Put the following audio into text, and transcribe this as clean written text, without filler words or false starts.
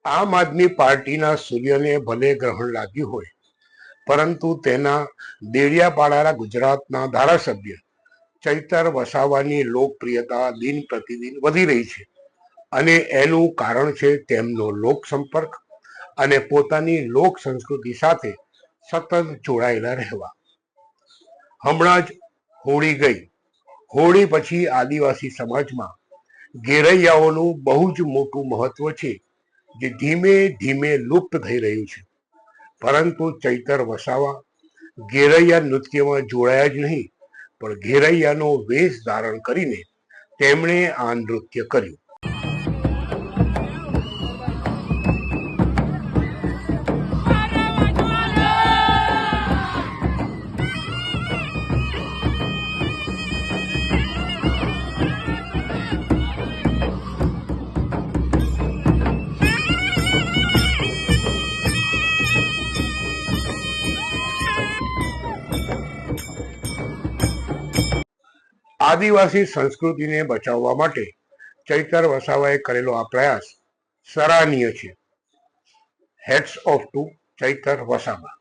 આમ આદમી પાર્ટીના સૂર્યને ભલે ગ્રહણ લાગ્યું હોય, પરંતુ તેના દેડિયાપાડાના ગુજરાતના ધારાસભ્ય ચૈતર વસાવાની લોકપ્રિયતા દિન પ્રતિદિન વધી રહી છે અને એનું કારણ છે તેમનો લોક સંપર્ક અને પોતાની લોક સંસ્કૃતિ સાથે સતત જોડાયેલા રહેવા. હમણાં જ હોળી ગઈ. હોળી પછી આદિવાસી સમાજમાં ઘેરૈયાઓનું બહુ જ મોટું મહત્વ છે, જે ધીમે ધીમે લુપ્ત થઈ રહ્યું છે. પરંતુ ચૈતર વસાવા ઘેરૈયા નૃત્યમાં જોડાયા જ નહીં, પણ ઘેરૈયાનો વેશ ધારણ કરીને તેમણે આ નૃત્ય કર્યું. આદિવાસી સંસ્કૃતિને બચાવવા માટે ચૈતર વસાવાએ કરેલો આ પ્રયાસ સરાહનીય છે. Hats off to Chaitar Vasava.